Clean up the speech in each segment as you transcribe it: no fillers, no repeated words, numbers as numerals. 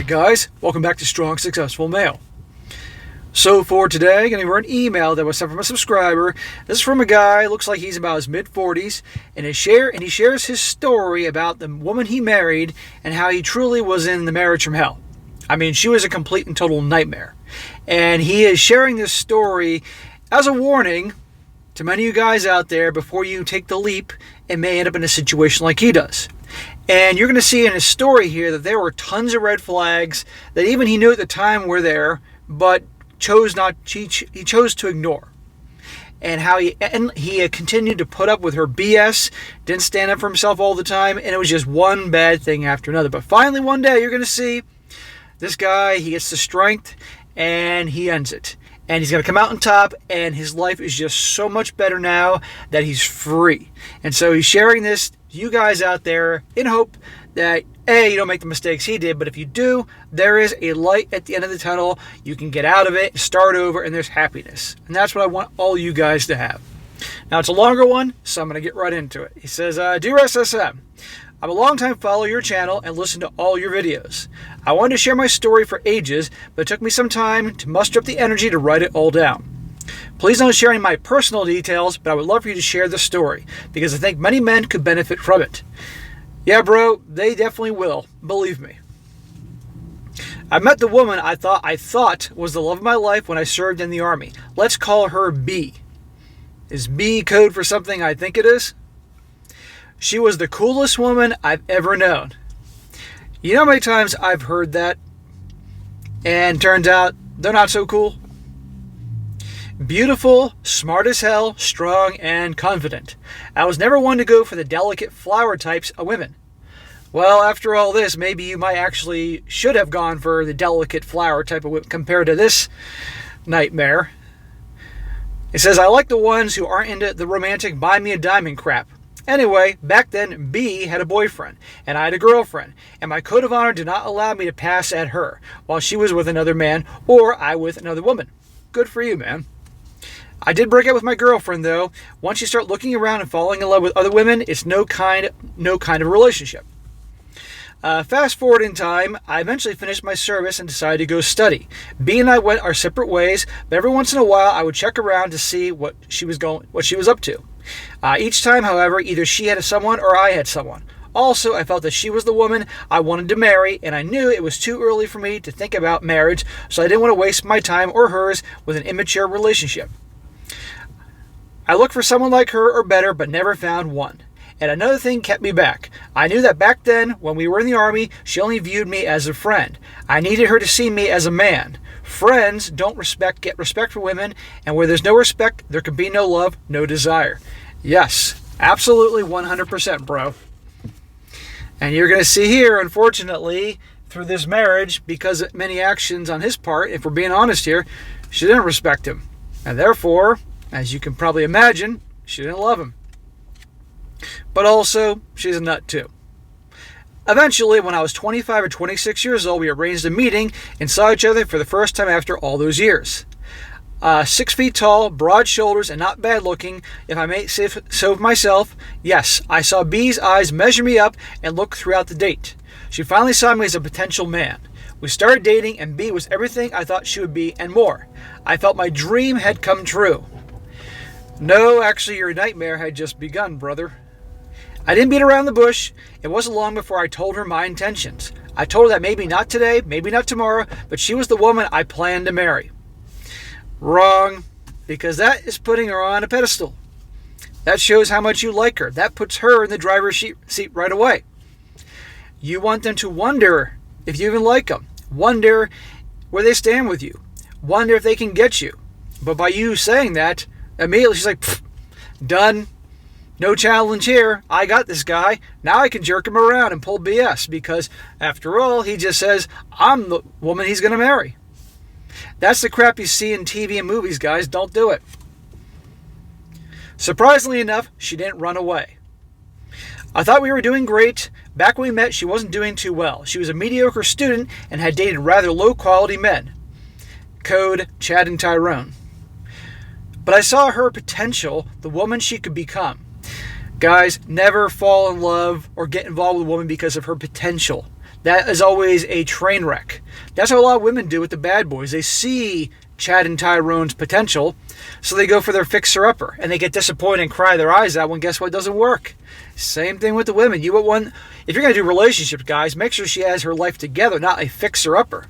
Alright guys, welcome back to Strong Successful Male. So for today, I'm going to read an email that was sent from a subscriber. This is from a guy, looks like he's about his mid-40s, and he shares his story about the woman he married and how he truly was in the marriage from hell. I mean, she was a complete and total nightmare. And he is sharing this story as a warning to many of you guys out there before you take the leap and may end up in a situation like he does. And you're going to see in his story here that there were tons of red flags that even he knew at the time were there, but he chose to ignore. And how he continued to put up with her BS, didn't stand up for himself all the time, and it was just one bad thing after another. But finally one day you're going to see this guy, he gets the strength and he ends it. And he's going to come out on top, and his life is just so much better now that he's free. And so he's sharing this to you guys out there in hope that, A, you don't make the mistakes he did, but if you do, there is a light at the end of the tunnel. You can get out of it, start over, and there's happiness. And that's what I want all you guys to have. Now, it's a longer one, so I'm going to get right into it. He says, Dear SSM, I'm a longtime follower of your channel and listen to all your videos. I wanted to share my story for ages, but it took me some time to muster up the energy to write it all down. Please don't share any of my personal details, but I would love for you to share the story, because I think many men could benefit from it. Yeah, bro, they definitely will. Believe me. I met the woman I thought was the love of my life when I served in the Army. Let's call her B. Is B code for something I think it is? She was the coolest woman I've ever known. You know how many times I've heard that, and turns out they're not so cool? Beautiful, smart as hell, strong, and confident. I was never one to go for the delicate flower types of women. Well, after all this, maybe you might actually should have gone for the delicate flower type of women compared to this nightmare. It says, I like the ones who aren't into the romantic buy me a diamond crap. Anyway, back then, B had a boyfriend, and I had a girlfriend, and my code of honor did not allow me to pass at her while she was with another man or I with another woman. Good for you, man. I did break up with my girlfriend, though. Once you start looking around and falling in love with other women, it's no kind of relationship. Fast forward in time, I eventually finished my service and decided to go study. B and I went our separate ways, but every once in a while I would check around to see what she was up to. Each time, however, either she had someone or I had someone. Also, I felt that she was the woman I wanted to marry, and I knew it was too early for me to think about marriage, so I didn't want to waste my time or hers with an immature relationship. I looked for someone like her or better, but never found one. And another thing kept me back. I knew that back then, when we were in the Army, she only viewed me as a friend. I needed her to see me as a man. Friends don't get respect for women, and where there's no respect, there can be no love, no desire. Yes, absolutely 100%, bro. And you're going to see here, unfortunately, through this marriage, because of many actions on his part, if we're being honest here, she didn't respect him. And therefore, as you can probably imagine, she didn't love him. But also, she's a nut too. Eventually, when I was 25 or 26 years old, we arranged a meeting and saw each other for the first time after all those years. 6 feet tall, broad shoulders, and not bad looking, if I may say so myself. Yes, I saw B's eyes measure me up and look throughout the date. She finally saw me as a potential man. We started dating, and B was everything I thought she would be and more. I felt my dream had come true. No, actually, your nightmare had just begun, brother. I didn't beat around the bush. It wasn't long before I told her my intentions. I told her that maybe not today, maybe not tomorrow, but she was the woman I planned to marry. Wrong, because that is putting her on a pedestal. That shows how much you like her. That puts her in the driver's seat right away. You want them to wonder if you even like them. Wonder where they stand with you. Wonder if they can get you. But by you saying that, immediately she's like, done. No challenge here. I got this guy. Now I can jerk him around and pull BS because, after all, he just says, I'm the woman he's going to marry. That's the crap you see in TV and movies, guys. Don't do it. Surprisingly enough, she didn't run away. I thought we were doing great. Back when we met, she wasn't doing too well. She was a mediocre student and had dated rather low-quality men. Code Chad and Tyrone. But I saw her potential, the woman she could become. Guys, never fall in love or get involved with a woman because of her potential. That is always a train wreck. That's how a lot of women do with the bad boys. They see Chad and Tyrone's potential, so they go for their fixer-upper, and they get disappointed and cry their eyes out when guess what doesn't work. Same thing with the women. You want one, if you're going to do relationships, guys, make sure she has her life together, not a fixer-upper.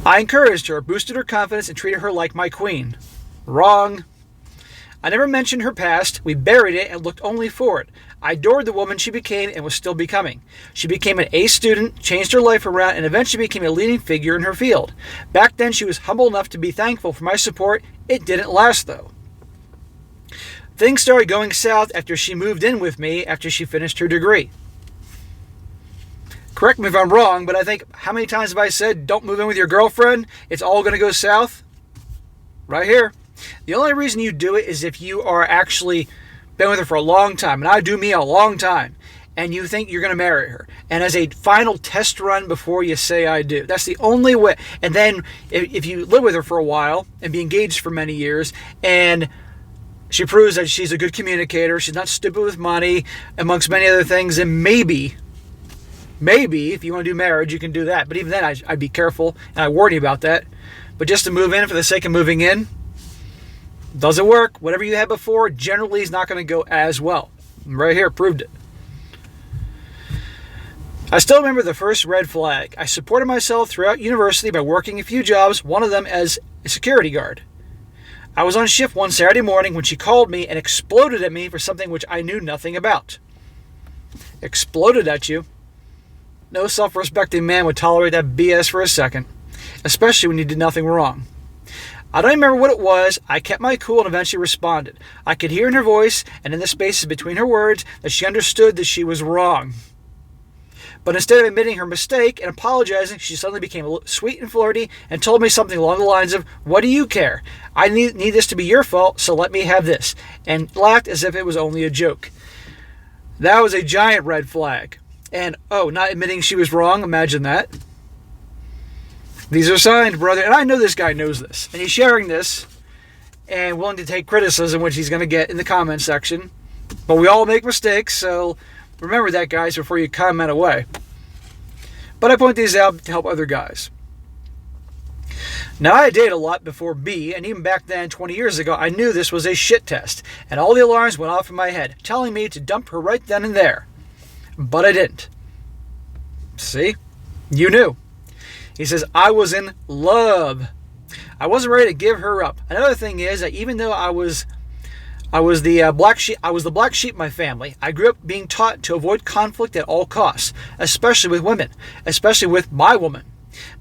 I encouraged her, boosted her confidence, and treated her like my queen. Wrong. I never mentioned her past. We buried it and looked only forward. I adored the woman she became and was still becoming. She became an A student, changed her life around, and eventually became a leading figure in her field. Back then, she was humble enough to be thankful for my support. It didn't last, though. Things started going south after she moved in with me after she finished her degree. Correct me if I'm wrong, but I think, how many times have I said, don't move in with your girlfriend? It's all going to go south? Right here. The only reason you do it is if you are actually been with her for a long time, and I do mean a long time, and you think you're going to marry her. And as a final test run before you say I do. That's the only way. And then if you live with her for a while and be engaged for many years, and she proves that she's a good communicator, she's not stupid with money, amongst many other things, and maybe if you want to do marriage, you can do that. But even then, I'd be careful, and I warn you about that. But just to move in for the sake of moving in, doesn't work. Whatever you had before generally is not going to go as well. Right here, proved it. I still remember the first red flag. I supported myself throughout university by working a few jobs, one of them as a security guard. I was on shift one Saturday morning when she called me and exploded at me for something which I knew nothing about. Exploded at you? No self-respecting man would tolerate that BS for a second, especially when you did nothing wrong. I don't remember what it was. I kept my cool and eventually responded. I could hear in her voice and in the spaces between her words that she understood that she was wrong. But instead of admitting her mistake and apologizing, she suddenly became sweet and flirty and told me something along the lines of, "What do you care? I need this to be your fault, so let me have this," and laughed as if it was only a joke. That was a giant red flag. And, not admitting she was wrong, imagine that. These are signs, brother. And I know this guy knows this. And he's sharing this and willing to take criticism, which he's going to get in the comment section. But we all make mistakes, so remember that, guys, before you comment away. But I point these out to help other guys. Now, I dated a lot before B, and even back then, 20 years ago, I knew this was a shit test. And all the alarms went off in my head, telling me to dump her right then and there. But I didn't. See? You knew. He says, I was in love. I wasn't ready to give her up. Another thing is that even though I was the black sheep in my family, I grew up being taught to avoid conflict at all costs, especially with women, especially with my woman.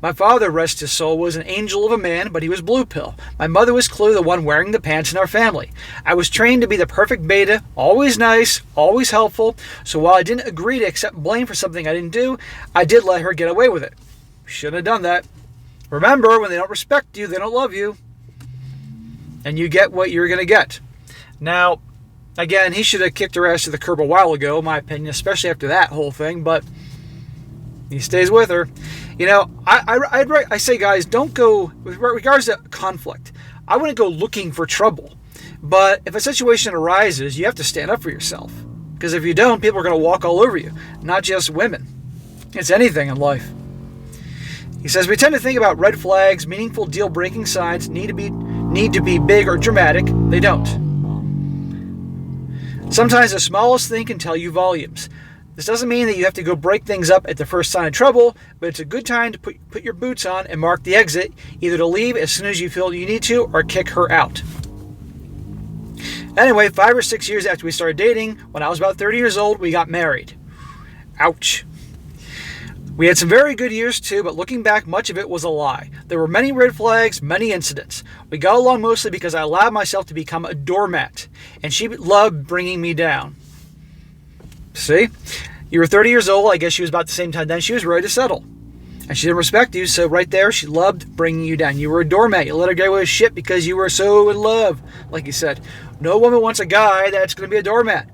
My father, rest his soul, was an angel of a man, but he was blue pill. My mother was clearly the one wearing the pants in our family. I was trained to be the perfect beta, always nice, always helpful, so while I didn't agree to accept blame for something I didn't do, I did let her get away with it. Shouldn't have done that. Remember, when they don't respect you, they don't love you. And you get what you're going to get. Now, again, he should have kicked her ass to the curb a while ago, in my opinion, especially after that whole thing, but he stays with her. You know, I say, guys, don't go, with regards to conflict, I wouldn't go looking for trouble. But if a situation arises, you have to stand up for yourself. Because if you don't, people are going to walk all over you. Not just women. It's anything in life. He says, we tend to think about red flags, meaningful deal-breaking signs need to be big or dramatic. They don't. Sometimes the smallest thing can tell you volumes. This doesn't mean that you have to go break things up at the first sign of trouble, but it's a good time to put your boots on and mark the exit, either to leave as soon as you feel you need to or kick her out. Anyway, 5 or 6 years after we started dating, when I was about 30 years old, we got married. Ouch. We had some very good years too, but looking back, much of it was a lie. There were many red flags, many incidents. We got along mostly because I allowed myself to become a doormat, and she loved bringing me down. See? You were 30 years old, I guess she was about the same time then. She was ready to settle. And she didn't respect you, so right there, she loved bringing you down. You were a doormat. You let her get away with shit because you were so in love, like you said. No woman wants a guy that's going to be a doormat.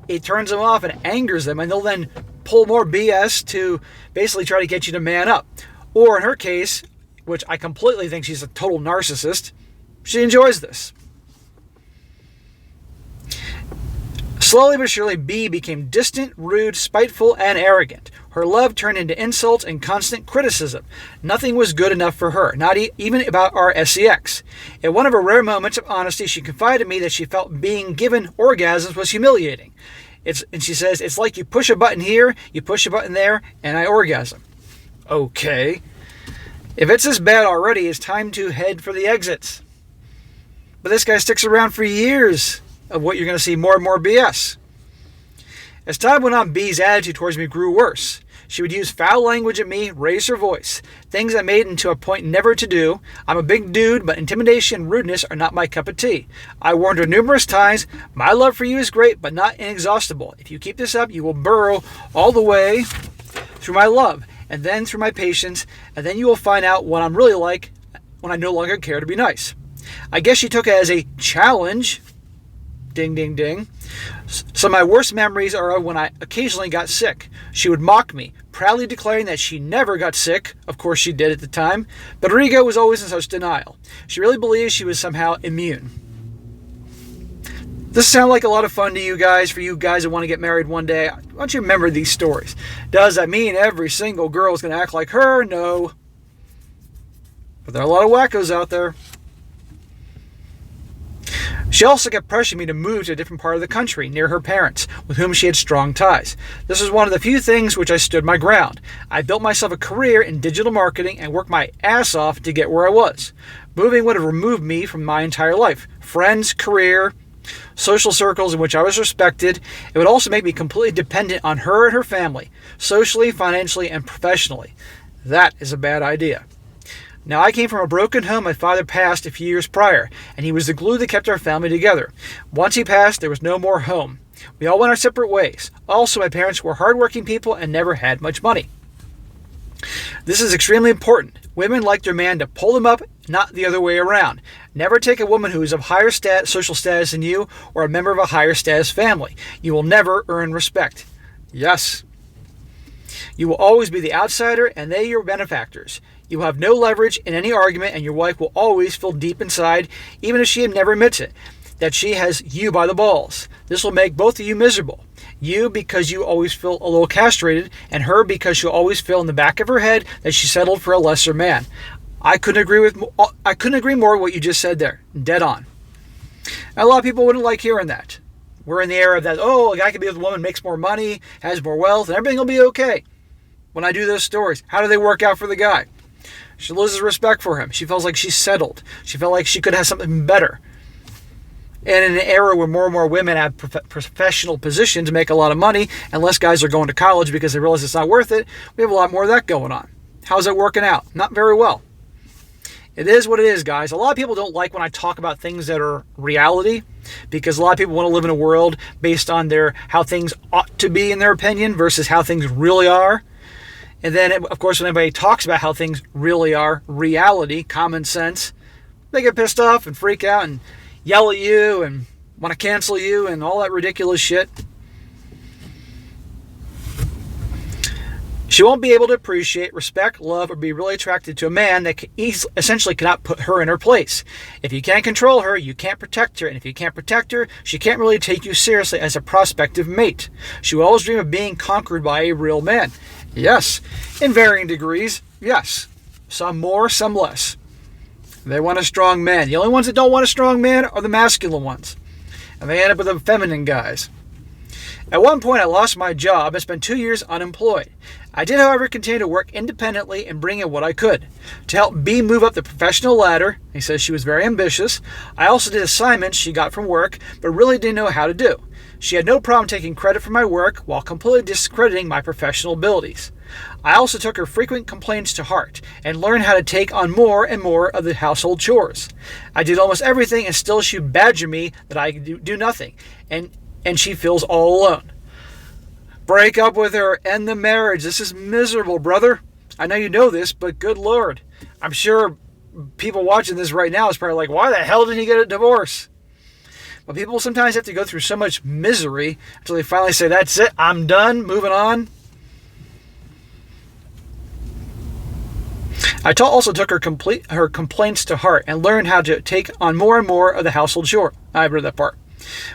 It turns them off and angers them, and they'll then pull more BS to basically try to get you to man up. Or in her case, which I completely think she's a total narcissist, she enjoys this. Slowly but surely, B became distant, rude, spiteful, and arrogant. Her love turned into insults and constant criticism. Nothing was good enough for her, not even about our sex. In one of her rare moments of honesty, she confided to me that she felt being given orgasms was humiliating. And she says, it's like you push a button here, you push a button there, and I orgasm. Okay. If it's this bad already, it's time to head for the exits. But this guy sticks around for years of what you're going to see more and more BS. As time went on, B's attitude towards me grew worse. She would use foul language at me, raise her voice, things I made into a point never to do. I'm a big dude, but intimidation and rudeness are not my cup of tea. I warned her numerous times, my love for you is great, but not inexhaustible. If you keep this up, you will burrow all the way through my love, and then through my patience, and then you will find out what I'm really like when I no longer care to be nice. I guess she took it as a challenge. Ding, ding, ding. Some of my worst memories are when I occasionally got sick. She would mock me, proudly declaring that she never got sick. Of course she did at the time, but her ego was always in such denial. She really believed she was somehow immune. This sounds like a lot of fun to you guys, for you guys that want to get married one day. Why don't you remember these stories? Does that mean every single girl is going to act like her? No. But there are a lot of wackos out there. She also kept pressuring me to move to a different part of the country, near her parents, with whom she had strong ties. This was one of the few things which I stood my ground. I built myself a career in digital marketing and worked my ass off to get where I was. Moving would have removed me from my entire life. Friends, career, social circles in which I was respected. It would also make me completely dependent on her and her family, socially, financially, and professionally. That is a bad idea. Now, I came from a broken home. My father passed a few years prior, and he was the glue that kept our family together. Once he passed, there was no more home. We all went our separate ways. Also, my parents were hardworking people and never had much money. This is extremely important. Women like their man to pull them up, not the other way around. Never take a woman who is of higher social status than you or a member of a higher status family. You will never earn respect. Yes. You will always be the outsider and they your benefactors. You will have no leverage in any argument, and your wife will always feel deep inside, even if she never admits it, that she has you by the balls. This will make both of you miserable. You because you always feel a little castrated, and her because she'll always feel in the back of her head that she settled for a lesser man. I couldn't agree more with what you just said there. Dead on. And a lot of people wouldn't like hearing that. We're in the era that, a guy can be with a woman, makes more money, has more wealth, and everything will be okay. When I do those stories, how do they work out for the guy? She loses respect for him. She feels like she's settled. She felt like she could have something better. And in an era where more and more women have professional positions, make a lot of money, and less guys are going to college because they realize it's not worth it, we have a lot more of that going on. How's that working out? Not very well. It is what it is, guys. A lot of people don't like when I talk about things that are reality, because a lot of people want to live in a world based on how things ought to be in their opinion versus how things really are. And then, of course, when anybody talks about how things really are, reality, common sense, they get pissed off and freak out and yell at you and want to cancel you and all that ridiculous shit. She won't be able to appreciate, respect, love, or be really attracted to a man that essentially cannot put her in her place. If you can't control her, you can't protect her. And if you can't protect her, she can't really take you seriously as a prospective mate. She will always dream of being conquered by a real man. Yes, in varying degrees, yes. Some more, some less. They want a strong man. The only ones that don't want a strong man are the masculine ones. And they end up with the feminine guys. At one point, I lost my job and spent 2 years unemployed. I did, however, continue to work independently and bring in what I could. To help B move up the professional ladder, he says she was very ambitious, I also did assignments she got from work, but really didn't know how to do. She had no problem taking credit for my work while completely discrediting my professional abilities. I also took her frequent complaints to heart and learned how to take on more and more of the household chores. I did almost everything, and still she would badger me that I do nothing, and she feels all alone. Break up with her, end the marriage. This is miserable, brother. I know you know this, but good Lord. I'm sure people watching this right now is probably like, why the hell didn't he get a divorce? But people sometimes have to go through so much misery until they finally say, that's it, I'm done, moving on. I also took her complaints to heart and learned how to take on more and more of the household chore. I read that part.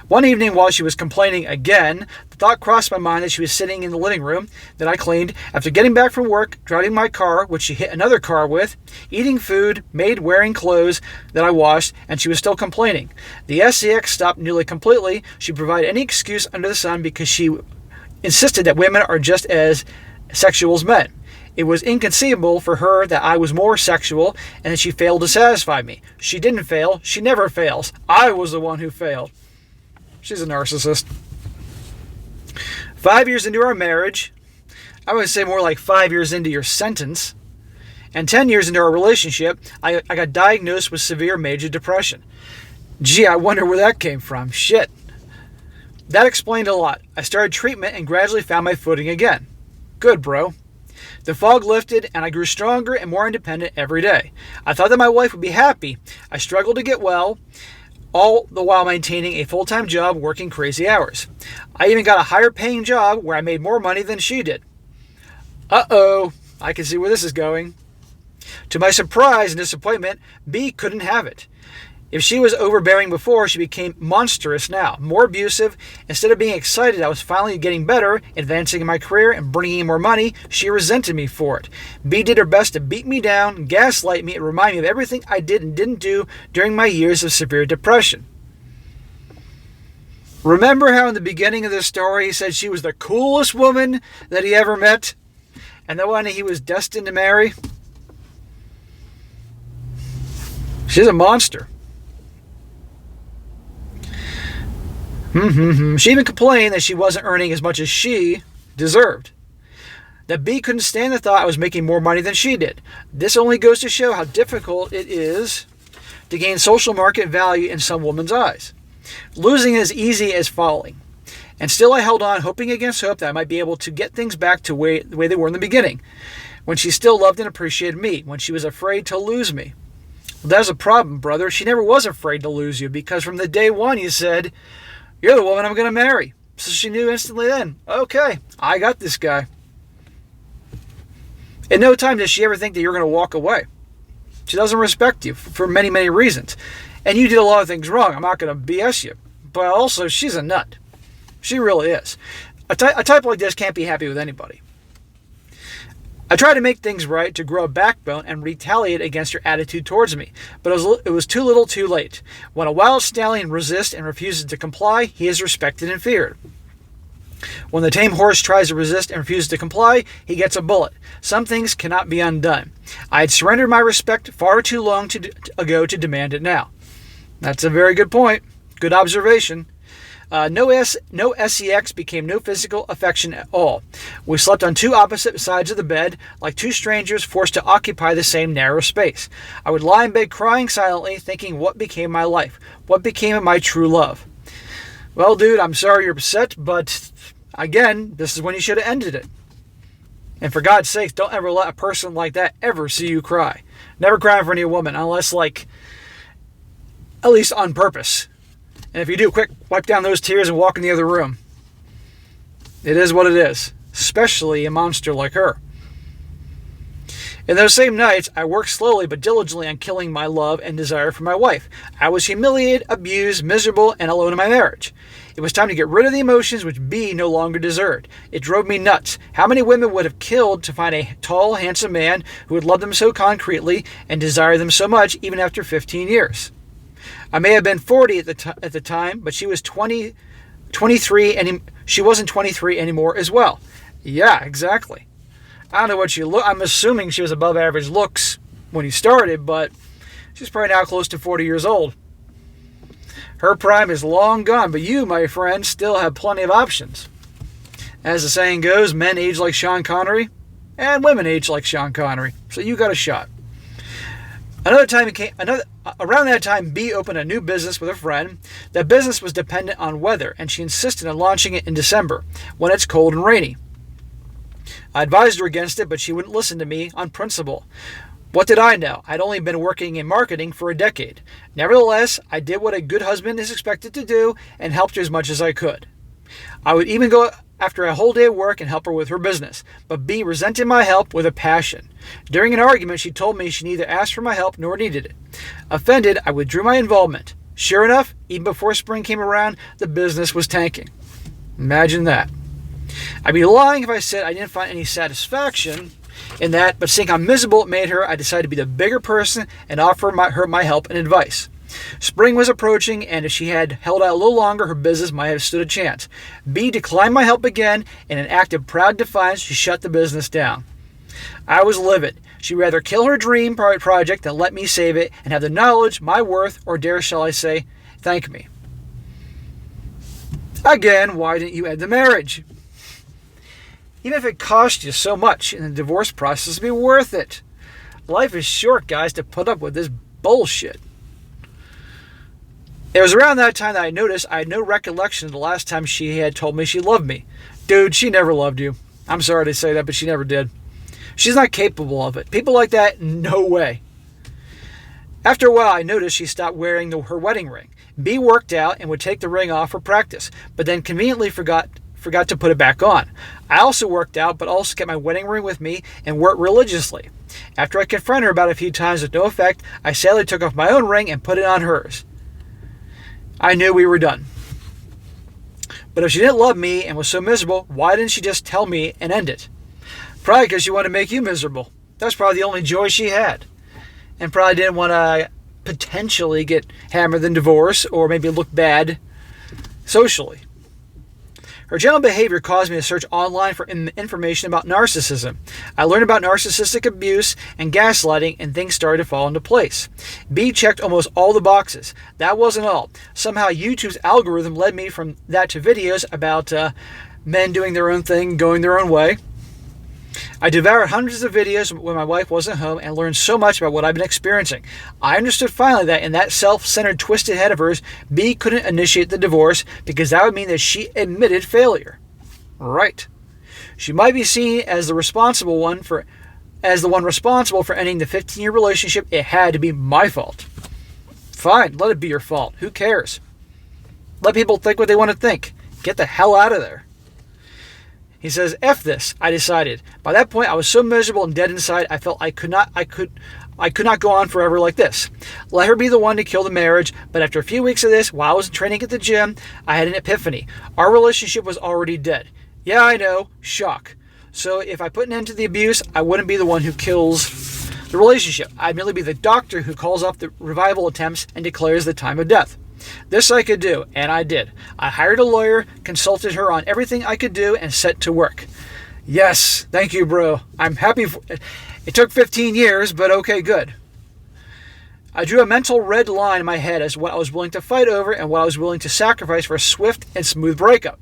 One evening while she was complaining again, the thought crossed my mind that she was sitting in the living room that I cleaned after getting back from work, driving my car, which she hit another car with, eating food, made wearing clothes that I washed, and she was still complaining. The SEX stopped nearly completely. She provided any excuse under the sun because she insisted that women are just as sexual as men. It was inconceivable for her that I was more sexual and that she failed to satisfy me. She didn't fail. She never fails. I was the one who failed. She's a narcissist. 5 years into our marriage, I would say more like 5 years into your sentence, and 10 years into our relationship, I got diagnosed with severe major depression. Gee, I wonder where that came from. Shit. That explained a lot. I started treatment and gradually found my footing again. Good, bro. The fog lifted and I grew stronger and more independent every day. I thought that my wife would be happy. I struggled to get well, all the while maintaining a full-time job working crazy hours. I even got a higher paying job where I made more money than she did. Uh-oh, I can see where this is going. To my surprise and disappointment, B couldn't have it. If she was overbearing before, she became monstrous now, more abusive. Instead of being excited I was finally getting better, advancing in my career, and bringing in more money, she resented me for it. B did her best to beat me down, gaslight me, and remind me of everything I did and didn't do during my years of severe depression. Remember how in the beginning of this story he said she was the coolest woman that he ever met? And the one he was destined to marry? She's a monster. She even complained that she wasn't earning as much as she deserved. That B couldn't stand the thought I was making more money than she did. This only goes to show how difficult it is to gain social market value in some women's eyes. Losing is easy as falling. And still I held on, hoping against hope that I might be able to get things back to the way they were in the beginning, when she still loved and appreciated me, when she was afraid to lose me. Well, that's a problem, brother. She never was afraid to lose you, because from the day one you said, "You're the woman I'm going to marry." So she knew instantly then, okay, I got this guy. In no time does she ever think that you're going to walk away. She doesn't respect you for many, many reasons. And you did a lot of things wrong. I'm not going to BS you. But also, she's a nut. She really is. A type like this can't be happy with anybody. I tried to make things right, to grow a backbone and retaliate against her attitude towards me, but it was too little too late. When a wild stallion resists and refuses to comply, he is respected and feared. When the tame horse tries to resist and refuses to comply, he gets a bullet. Some things cannot be undone. I had surrendered my respect far too long ago to demand it now. That's a very good point. Good observation. No sex became no physical affection at all. We slept on two opposite sides of the bed, like two strangers forced to occupy the same narrow space. I would lie in bed crying silently, thinking what became my life, what became of my true love. Well, dude, I'm sorry you're upset, but again, this is when you should have ended it. And for God's sake, don't ever let a person like that ever see you cry. Never cry in front of a woman, unless, at least on purpose. And if you do, quick, wipe down those tears and walk in the other room. It is what it is, especially a monster like her. In those same nights, I worked slowly but diligently on killing my love and desire for my wife. I was humiliated, abused, miserable, and alone in my marriage. It was time to get rid of the emotions which B no longer deserved. It drove me nuts. How many women would have killed to find a tall, handsome man who would love them so concretely and desire them so much even after 15 years? I may have been 40 at the time, but she was 23, and she wasn't 23 anymore as well. Yeah, exactly. I don't know what she looked. I'm assuming she was above average looks when he started, but she's probably now close to 40 years old. Her prime is long gone, but you, my friend, still have plenty of options. As the saying goes, men age like Sean Connery, and women age like Sean Connery. So you got a shot. Around that time, B opened a new business with a friend. That business was dependent on weather, and she insisted on launching it in December, when it's cold and rainy. I advised her against it, but she wouldn't listen to me on principle. What did I know? I'd only been working in marketing for a decade. Nevertheless, I did what a good husband is expected to do and helped her as much as I could. I would even go after a whole day of work and help her with her business, but B resented my help with a passion. During an argument, she told me she neither asked for my help nor needed it. Offended, I withdrew my involvement. Sure enough, even before spring came around, the business was tanking. Imagine that. I'd be lying if I said I didn't find any satisfaction in that, but seeing how miserable it made her, I decided to be the bigger person and offer her my help and advice. Spring was approaching, and if she had held out a little longer, her business might have stood a chance. B declined my help again, and in an act of proud defiance, she shut the business down. I was livid. She'd rather kill her dream project than let me save it and have the knowledge, my worth, or dare shall I say, thank me. Again, why didn't you end the marriage? Even if it cost you so much in the divorce process, it'd be worth it. Life is short, guys, to put up with this bullshit. It was around that time that I noticed I had no recollection of the last time she had told me she loved me. Dude, she never loved you. I'm sorry to say that, but she never did. She's not capable of it. People like that, no way. After a while, I noticed she stopped wearing her wedding ring. B worked out and would take the ring off for practice, but then conveniently forgot to put it back on. I also worked out, but also kept my wedding ring with me and worked religiously. After I confronted her about it a few times with no effect, I sadly took off my own ring and put it on hers. I knew we were done. But if she didn't love me and was so miserable, why didn't she just tell me and end it? Probably because she wanted to make you miserable. That's probably the only joy she had. And probably didn't want to potentially get hammered in divorce or maybe look bad socially. Her general behavior caused me to search online for information about narcissism. I learned about narcissistic abuse and gaslighting, and things started to fall into place. B checked almost all the boxes. That wasn't all. Somehow YouTube's algorithm led me from that to videos about men doing their own thing, going their own way. I devoured hundreds of videos when my wife wasn't home and learned so much about what I've been experiencing. I understood finally that in that self-centered, twisted head of hers, B couldn't initiate the divorce because that would mean that she admitted failure. Right. She might be seen as the one responsible for ending the 15-year relationship. It had to be my fault. Fine, let it be your fault. Who cares? Let people think what they want to think. Get the hell out of there. He says, F this, I decided. By that point, I was so miserable and dead inside, I felt I could not go on forever like this. Let her be the one to kill the marriage, but after a few weeks of this, while I was training at the gym, I had an epiphany. Our relationship was already dead. Yeah, I know, shock. So if I put an end to the abuse, I wouldn't be the one who kills the relationship. I'd merely be the doctor who calls off the revival attempts and declares the time of death. This I could do, and I did. I hired a lawyer, consulted her on everything I could do, and set to work. Yes, thank you, bro. I'm happy for it. It took 15 years, but okay, good. I drew a mental red line in my head as what I was willing to fight over and what I was willing to sacrifice for a swift and smooth breakup.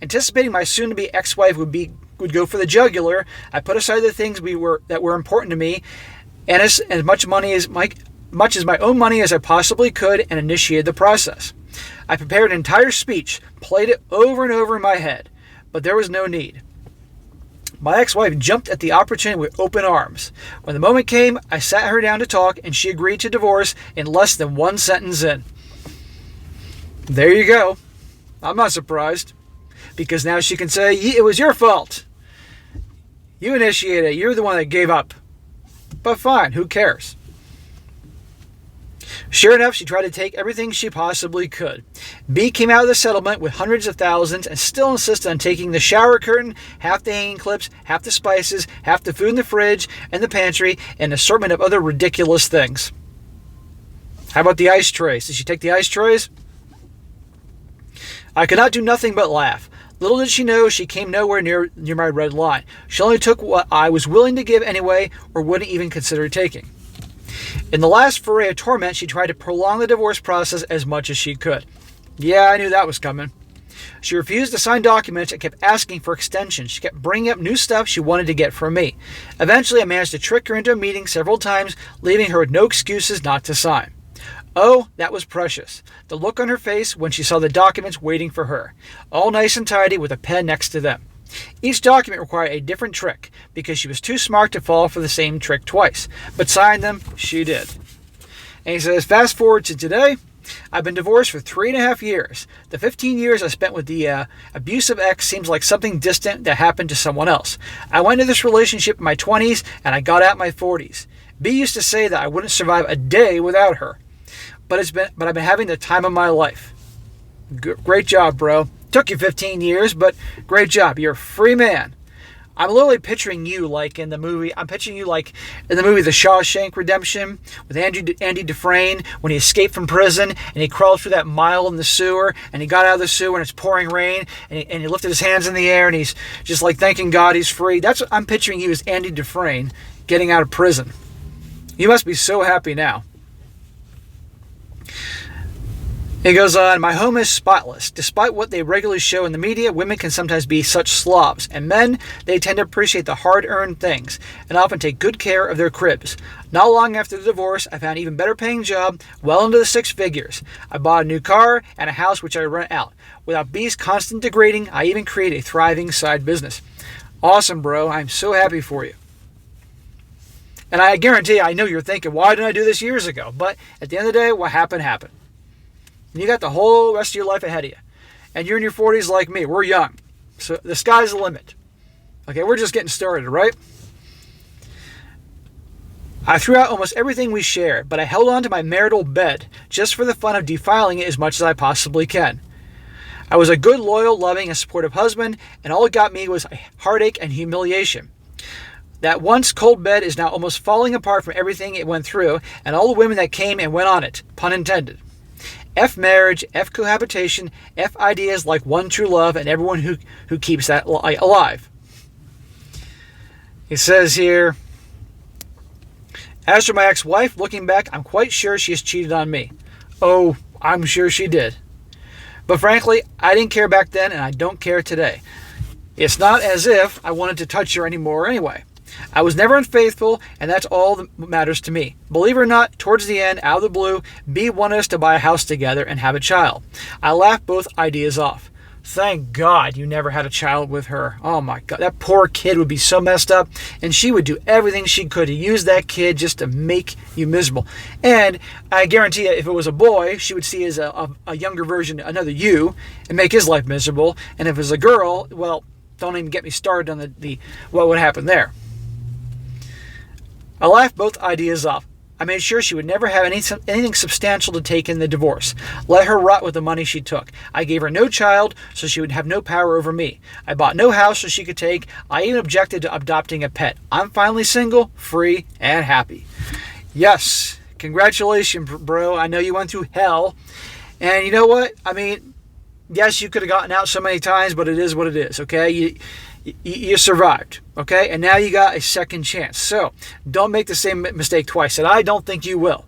Anticipating my soon-to-be ex-wife would go for the jugular, I put aside the things that were important to me, and as much as my own money as I possibly could, and initiated the process. I prepared an entire speech, played it over and over in my head, but there was no need. My ex-wife jumped at the opportunity with open arms. When the moment came, I sat her down to talk, and she agreed to divorce in less than one sentence in. There you go. I'm not surprised, because now she can say, it was your fault. You initiated it. You're the one that gave up. But fine, who cares? Sure enough, she tried to take everything she possibly could. B came out of the settlement with hundreds of thousands and still insisted on taking the shower curtain, half the hanging clips, half the spices, half the food in the fridge and the pantry, and an assortment of other ridiculous things. How about the ice trays? Did she take the ice trays? I could not do nothing but laugh. Little did she know she came nowhere near my red line. She only took what I was willing to give anyway, or wouldn't even consider taking. In the last foray of torment, she tried to prolong the divorce process as much as she could. Yeah, I knew that was coming. She refused to sign documents and kept asking for extensions. She kept bringing up new stuff she wanted to get from me. Eventually, I managed to trick her into a meeting several times, leaving her with no excuses not to sign. Oh, that was precious. The look on her face when she saw the documents waiting for her. All nice and tidy with a pen next to them. Each document required a different trick because she was too smart to fall for the same trick twice. But sign them, she did. And he says, fast forward to today. I've been divorced for 3.5 years. The 15 years I spent with the abusive ex seems like something distant that happened to someone else. I went into this relationship in my 20s and I got out in my 40s. B used to say that I wouldn't survive a day without her. but I've been having the time of my life. Great job, bro. Took you 15 years, but great job. You're a free man. I'm literally picturing you like in the movie. I'm picturing you like in the movie The Shawshank Redemption with Andy Dufresne when he escaped from prison and he crawled through that mile in the sewer and he got out of the sewer and it's pouring rain and he lifted his hands in the air and he's just like thanking God he's free. That's what I'm picturing you as, Andy Dufresne getting out of prison. You must be so happy now. He goes on, my home is spotless. Despite what they regularly show in the media, women can sometimes be such slobs. And men, they tend to appreciate the hard-earned things and often take good care of their cribs. Not long after the divorce, I found an even better paying job, well into the 6 figures. I bought a new car and a house which I rent out. Without B's constant degrading, I even create a thriving side business. Awesome, bro. I'm so happy for you. And I guarantee you, I know you're thinking, why didn't I do this years ago? But at the end of the day, what happened, happened. You got the whole rest of your life ahead of you. And you're in your 40s like me. We're young. So the sky's the limit. Okay, we're just getting started, right? I threw out almost everything we shared, but I held on to my marital bed just for the fun of defiling it as much as I possibly can. I was a good, loyal, loving, and supportive husband, and all it got me was heartache and humiliation. That once cold bed is now almost falling apart from everything it went through, and all the women that came and went on it, pun intended. F marriage, F cohabitation, F ideas like one true love, and everyone who keeps that alive. It says here, as for my ex-wife, looking back, I'm quite sure she has cheated on me. Oh, I'm sure she did. But frankly, I didn't care back then, and I don't care today. It's not as if I wanted to touch her anymore anyway. I was never unfaithful, and that's all that matters to me. Believe it or not, towards the end, out of the blue, B wanted us to buy a house together and have a child. I laughed both ideas off. Thank God you never had a child with her. Oh my God, that poor kid would be so messed up, and she would do everything she could to use that kid just to make you miserable. And I guarantee you, if it was a boy, she would see as a younger version, another you, and make his life miserable. And if it was a girl, well, don't even get me started on the what would happen there. I laughed both ideas off. I made sure she would never have anything substantial to take in the divorce. Let her rot with the money she took. I gave her no child, so she would have no power over me. I bought no house so she could take. I even objected to adopting a pet. I'm finally single, free, and happy. Yes, congratulations, bro. I know you went through hell. And you know what? I mean, yes, you could have gotten out so many times, but it is what it is, okay? You survived, okay? And now you got a second chance. So don't make the same mistake twice. And I don't think you will.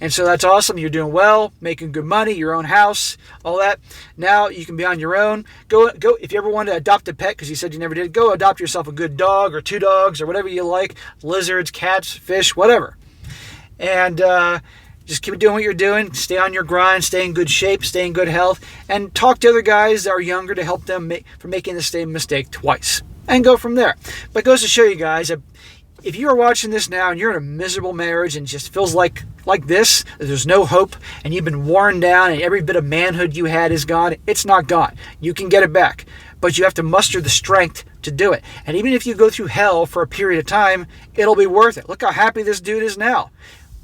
And so that's awesome. You're doing well, making good money, your own house, all that. Now you can be on your own. Go. If you ever want to adopt a pet, because you said you never did, go adopt yourself a good dog or 2 dogs or whatever you like. Lizards, cats, fish, whatever. And just keep doing what you're doing. Stay on your grind. Stay in good shape. Stay in good health. And talk to other guys that are younger to help them from making the same mistake twice. And go from there. But it goes to show you guys that if you are watching this now and you're in a miserable marriage and it just feels like this, there's no hope, and you've been worn down and every bit of manhood you had is gone, it's not gone. You can get it back. But you have to muster the strength to do it. And even if you go through hell for a period of time, it'll be worth it. Look how happy this dude is now.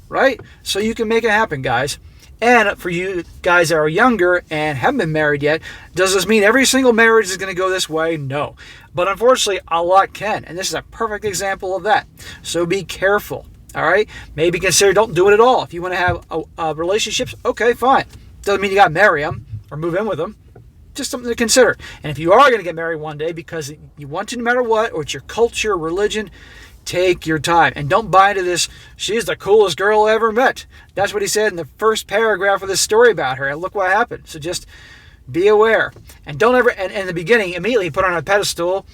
Right? So you can make it happen, guys. And for you guys that are younger and haven't been married yet, does this mean every single marriage is going to go this way? No. But unfortunately, a lot can. And this is a perfect example of that. So be careful. All right? Maybe consider don't do it at all. If you want to have relationships, okay, fine. Doesn't mean you got to marry them or move in with them. Just something to consider. And if you are going to get married one day because you want to no matter what, or it's your culture, religion, take your time. And don't buy into this, she's the coolest girl I ever met. That's what he said in the first paragraph of this story about her. And look what happened. So just be aware. And don't ever, and in the beginning, immediately put on a pedestal,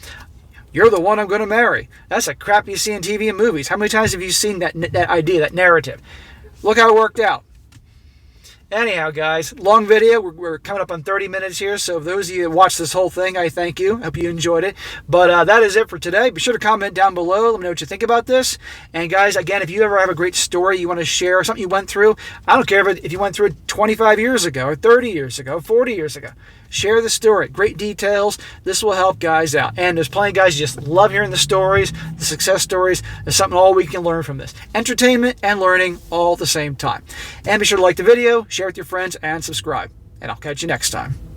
you're the one I'm going to marry. That's a crap you see in TV and movies. How many times have you seen that idea, that narrative? Look how it worked out. Anyhow, guys, long video. We're coming up on 30 minutes here, so if those of you that watched this whole thing, I thank you. Hope you enjoyed it. But that is it for today. Be sure to comment down below. Let me know what you think about this. And guys, again, if you ever have a great story you want to share, or something you went through, I don't care if you went through it 25 years ago, or 30 years ago, 40 years ago. Share the story. Great details. This will help guys out. And there's plenty of guys who just love hearing the stories, the success stories. There's something all we can learn from this. Entertainment and learning all at the same time. And be sure to like the video, share with your friends, and subscribe. And I'll catch you next time.